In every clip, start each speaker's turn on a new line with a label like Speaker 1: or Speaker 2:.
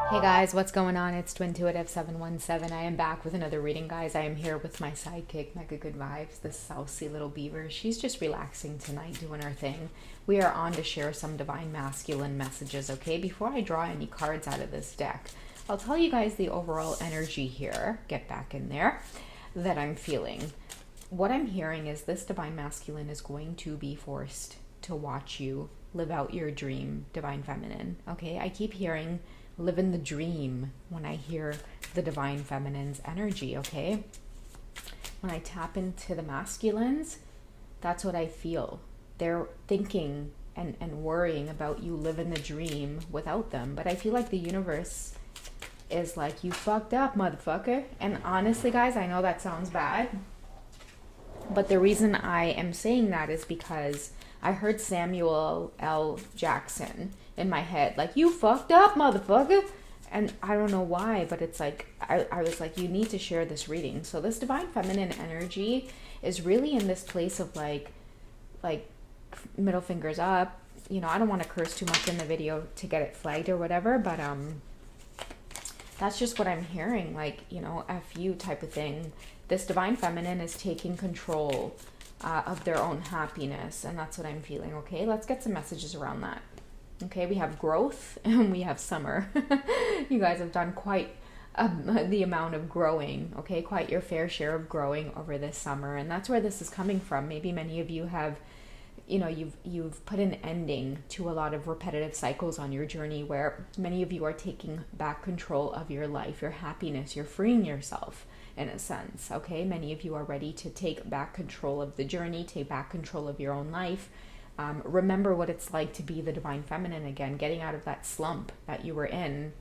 Speaker 1: Hey guys, what's going on? It's Twintuitive717. I am back with another reading, guys. I am here with my sidekick, Mega Good Vibes, this Southsea little beaver. She's just relaxing tonight, doing her thing. We are on to share some divine masculine messages, okay? Before I draw any cards out of this deck, I'll tell you guys the overall energy here. Get back in there. That I'm feeling. What I'm hearing is this divine masculine is going to be forced to watch you live out your dream, divine feminine, okay? I keep hearing live in the dream when I hear the divine feminine's energy, okay? When I tap into the masculines, that's what I feel. They're thinking and worrying about you live in the dream without them. But I feel like the universe is like, you fucked up, motherfucker. And honestly, guys, I know that sounds bad. But the reason I am saying that is because I heard Samuel L. Jackson in my head, like, you fucked up, motherfucker. And I don't know why, but it's like, I was like, you need to share this reading. So this divine feminine energy is really in this place of like middle fingers up. You know, I don't want to curse too much in the video to get it flagged or whatever, but that's just what I'm hearing, like, you know, F you type of thing. This divine feminine is taking control of their own happiness, and that's what I'm feeling, okay? Let's get some messages around that. Okay, we have growth and we have summer. You guys have done quite the amount of growing, okay? Quite your fair share of growing over this summer, and that's where this is coming from. Maybe many of you have, you know, you've put an ending to a lot of repetitive cycles on your journey where many of you are taking back control of your life, your happiness, you're freeing yourself in a sense, okay? Many of you are ready to take back control of the journey, take back control of your own life. Remember what it's like to be the divine feminine again, getting out of that slump that you were in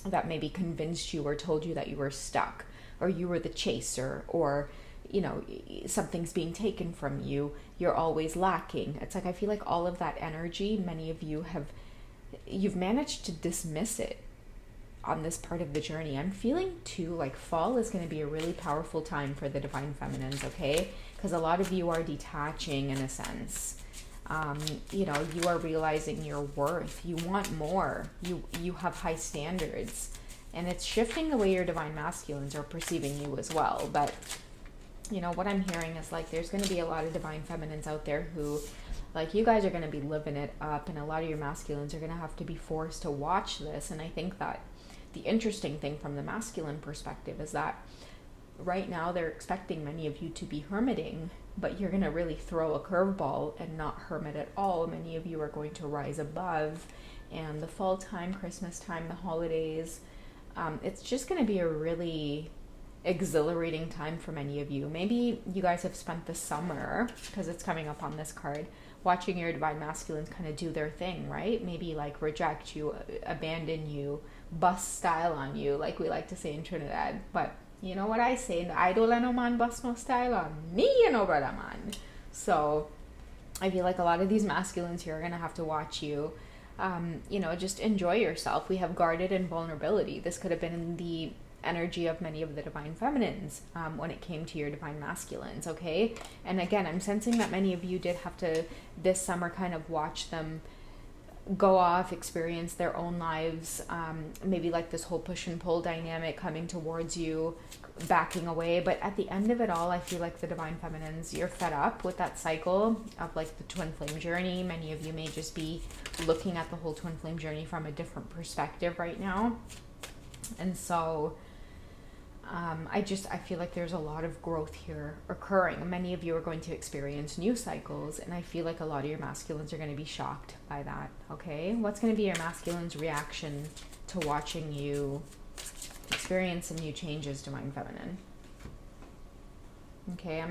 Speaker 1: that maybe convinced you or told you that you were stuck or you were the chaser or, you know, something's being taken from you, you're always lacking. It's like I feel like all of that energy, many of you you've managed to dismiss it on this part of the journey. I'm feeling too like fall is going to be a really powerful time for the divine feminines, okay? Because a lot of you are detaching in a sense. You know, you are realizing your worth. You want more. You have high standards, and it's shifting the way your divine masculines are perceiving you as well. But you know what I'm hearing is like there's going to be a lot of divine feminines out there who, like, you guys are going to be living it up, and a lot of your masculines are going to have to be forced to watch this. And I think that the interesting thing from the masculine perspective is that right now they're expecting many of you to be hermiting, but you're going to really throw a curveball and not hermit at all. Many of you are going to rise above, and the fall time, Christmas time, the holidays, it's just going to be a really exhilarating time for many of you. Maybe you guys have spent the summer, because it's coming up on this card, watching your divine masculines kind of do their thing, right? Maybe like reject you, abandon you, bust style on you, like we like to say in Trinidad. But you know what I say? I don't let no man bust no style on me, you know, brother man. So I feel like a lot of these masculines here are going to have to watch you, you know, just enjoy yourself. We have guarded and vulnerability. This could have been in the energy of many of the divine feminines when it came to your divine masculines, okay? And again, I'm sensing that many of you did have to this summer kind of watch them go off, experience their own lives, maybe like this whole push and pull dynamic coming towards you, backing away. But at the end of it all, I feel like the divine feminines, you're fed up with that cycle of like the twin flame journey. Many of you may just be looking at the whole twin flame journey from a different perspective right now. And so I feel like there's a lot of growth here occurring. Many of you are going to experience new cycles, and I feel like a lot of your masculines are going to be shocked by that, okay? What's going to be your masculine's reaction to watching you experience some new changes, divine feminine? Okay,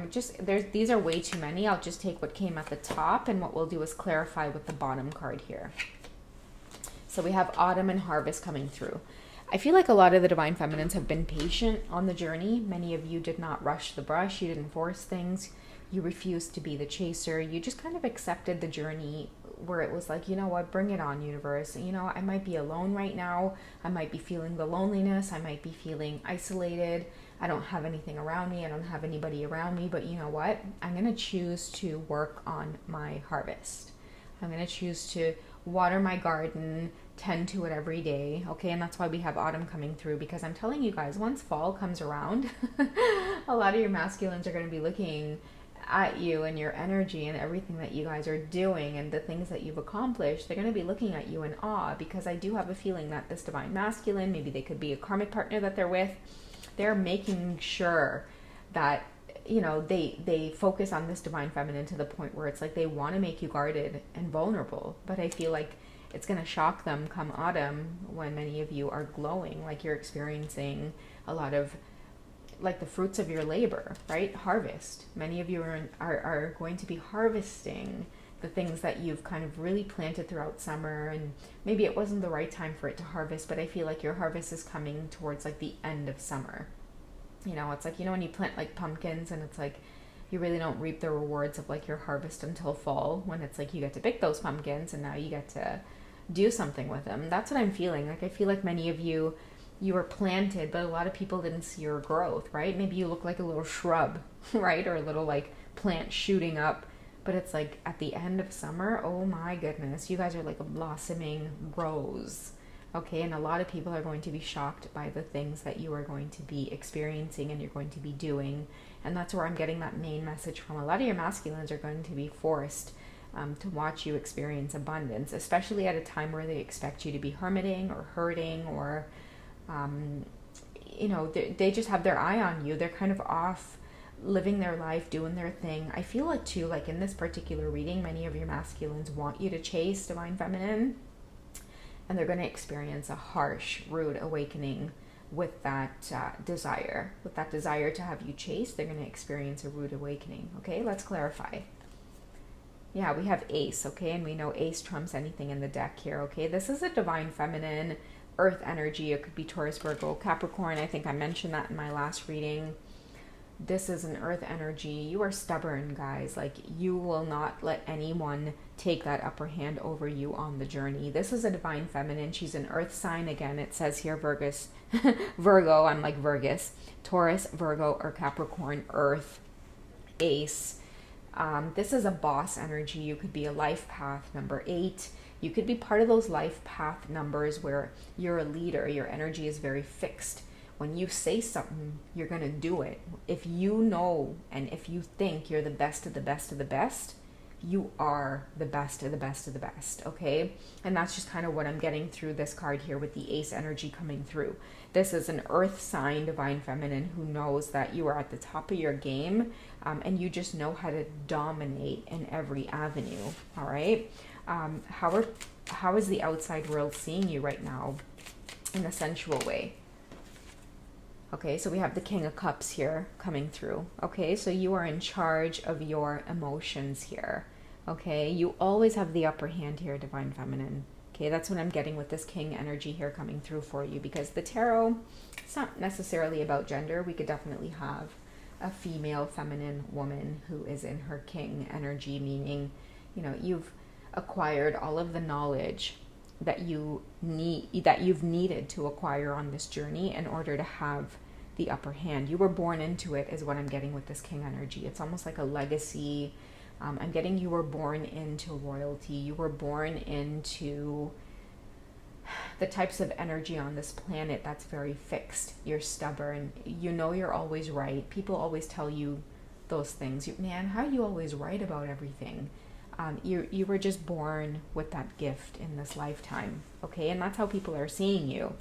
Speaker 1: these are way too many. I'll just take what came at the top, and what we'll do is clarify with the bottom card here. So we have autumn and harvest coming through. I feel like a lot of the divine feminines have been patient on the journey. Many of you did not rush the brush. You didn't force things. You refused to be the chaser. You just kind of accepted the journey where it was like, you know what, bring it on, universe. You know, I might be alone right now. I might be feeling the loneliness. I might be feeling isolated. I don't have anything around me. I don't have anybody around me. But you know what? I'm going to choose to work on my harvest. I'm going to choose to water my garden, tend to it every day, okay? And that's why we have autumn coming through, because I'm telling you guys, once fall comes around, a lot of your masculines are going to be looking at you and your energy and everything that you guys are doing and the things that you've accomplished. They're going to be looking at you in awe, because I do have a feeling that this divine masculine, maybe they could be a karmic partner that they're with, they're making sure that, you know, they focus on this divine feminine to the point where it's like they want to make you guarded and vulnerable. But I feel like it's going to shock them come autumn, when many of you are glowing, like you're experiencing a lot of like the fruits of your labor, right? Harvest. Many of you are going to be harvesting the things that you've kind of really planted throughout summer, and maybe it wasn't the right time for it to harvest, but I feel like your harvest is coming towards like the end of summer. You know, it's like, you know, when you plant like pumpkins and it's like you really don't reap the rewards of like your harvest until fall, when it's like you get to pick those pumpkins and now you get to do something with them. That's what I'm feeling. Like I feel like many of you were planted, but a lot of people didn't see your growth, right? Maybe you look like a little shrub, right? Or a little like plant shooting up, but it's like at the end of summer, oh my goodness, you guys are like a blossoming rose, okay? And a lot of people are going to be shocked by the things that you are going to be experiencing and you're going to be doing. And that's where I'm getting that main message from. A lot of your masculines are going to be forced to watch you experience abundance, especially at a time where they expect you to be hermiting or hurting, or you know, they just have their eye on you. They're kind of off living their life, doing their thing. I feel like too, like in this particular reading, many of your masculines want you to chase divine feminine, and they're going to experience a harsh, rude awakening with that desire. With that desire to have you chase, they're going to experience a rude awakening. Okay, let's clarify. Yeah, we have ace, okay, and we know ace trumps anything in the deck here, okay? This is a divine feminine, earth energy. It could be Taurus, Virgo, Capricorn. I think I mentioned that in my last reading. This is an earth energy. You are stubborn, guys. Like, you will not let anyone take that upper hand over you on the journey. This is a divine feminine. She's an earth sign. Again, it says here Virgus, Virgo. I'm like Virgus. Taurus, Virgo, or Capricorn, earth, ace. This is a boss energy. You could be a life path number 8. You could be part of those life path numbers where you're a leader. Your energy is very fixed. When you say something, you're going to do it. If you know and if you think you're the best of the best of the best, you are the best of the best of the best, okay? And that's just kind of what I'm getting through this card here with the ace energy coming through. This is an earth sign, divine feminine, who knows that you are at the top of your game, and you just know how to dominate in every avenue, all right? How is the outside world seeing you right now in a sensual way? Okay, so we have the King of Cups here coming through. Okay, so you are in charge of your emotions here. Okay, you always have the upper hand here, divine feminine. Okay, that's what I'm getting with this king energy here coming through for you, because the tarot, it's not necessarily about gender. We could definitely have a female feminine woman who is in her king energy, meaning, you know, you've acquired all of the knowledge that you've needed to acquire on this journey in order to have the upper hand. You were born into it, is what I'm getting with this king energy. It's almost like a legacy. I'm getting you were born into royalty. You were born into the types of energy on this planet that's very fixed. You're stubborn. You know you're always right. People always tell you those things. Man, how are you always right about everything? You were just born with that gift in this lifetime, okay? And that's how people are seeing you.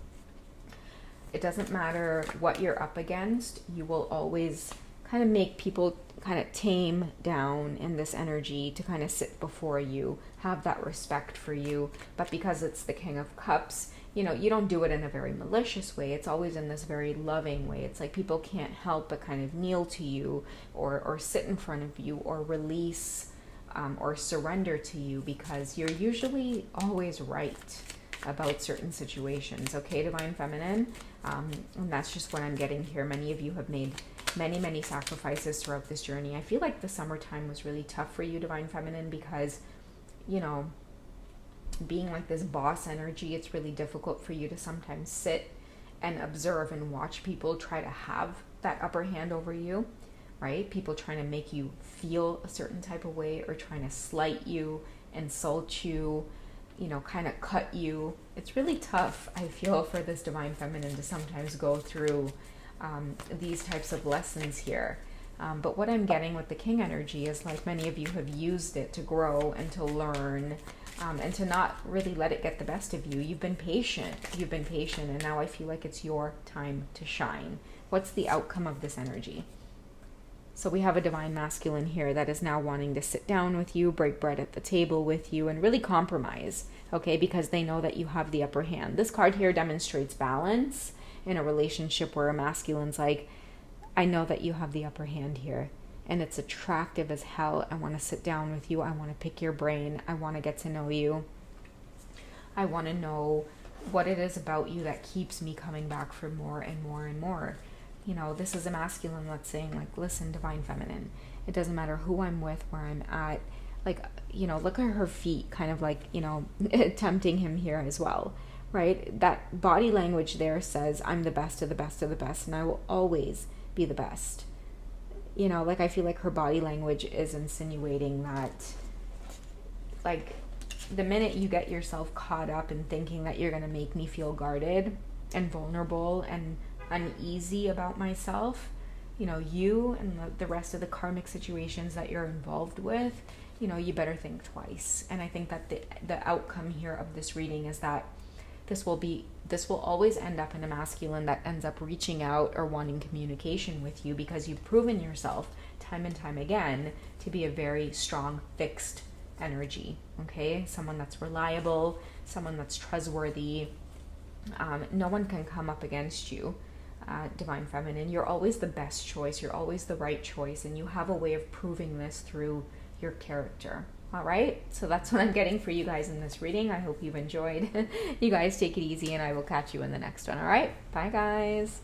Speaker 1: It doesn't matter what you're up against. You will always kind of make people kind of tame down in this energy to kind of sit before you, have that respect for you. But because it's the King of Cups, you know, you don't do it in a very malicious way. It's always in this very loving way. It's like people can't help but kind of kneel to you or sit in front of you or release or surrender to you, because you're usually always right about certain situations, okay, divine feminine? And that's just what I'm getting here. Many of you have made many sacrifices throughout this journey. I feel like the summertime was really tough for you, divine feminine, because, you know, being like this boss energy, it's really difficult for you to sometimes sit and observe and watch people try to have that upper hand over you, right? People trying to make you feel a certain type of way or trying to slight you, insult you, you know, kind of cut you. It's really tough, I feel, for this divine feminine to sometimes go through these types of lessons here. But what I'm getting with the king energy is like many of you have used it to grow and to learn, and to not really let it get the best of you. You've been patient. You've been patient, and now I feel like it's your time to shine. What's the outcome of this energy? So we have a divine masculine here that is now wanting to sit down with you, break bread at the table with you, and really compromise, okay? Because they know that you have the upper hand. This card here demonstrates balance in a relationship where a masculine's like, I know that you have the upper hand here, and it's attractive as hell. I want to sit down with you. I want to pick your brain. I want to get to know you. I want to know what it is about you that keeps me coming back for more and more and more. You know, this is a masculine that's saying, like, listen, divine feminine, it doesn't matter who I'm with, where I'm at. Like, you know, look at her feet, kind of like, you know, tempting him here as well, right? That body language there says, I'm the best of the best of the best, and I will always be the best. You know, like, I feel like her body language is insinuating that, like, the minute you get yourself caught up in thinking that you're going to make me feel guarded and vulnerable and uneasy about myself, you know, you and the rest of the karmic situations that you're involved with, you know, you better think twice. And I think that the outcome here of this reading is that this will always end up in a masculine that ends up reaching out or wanting communication with you, because you've proven yourself time and time again to be a very strong, fixed energy, okay? Someone that's reliable, someone that's trustworthy. No one can come up against you, divine feminine. You're always the best choice. You're always the right choice, and you have a way of proving this through your character. All right, so that's what I'm getting for you guys in this reading. I hope you've enjoyed. You guys take it easy, and I will catch you in the next one. All right, bye guys.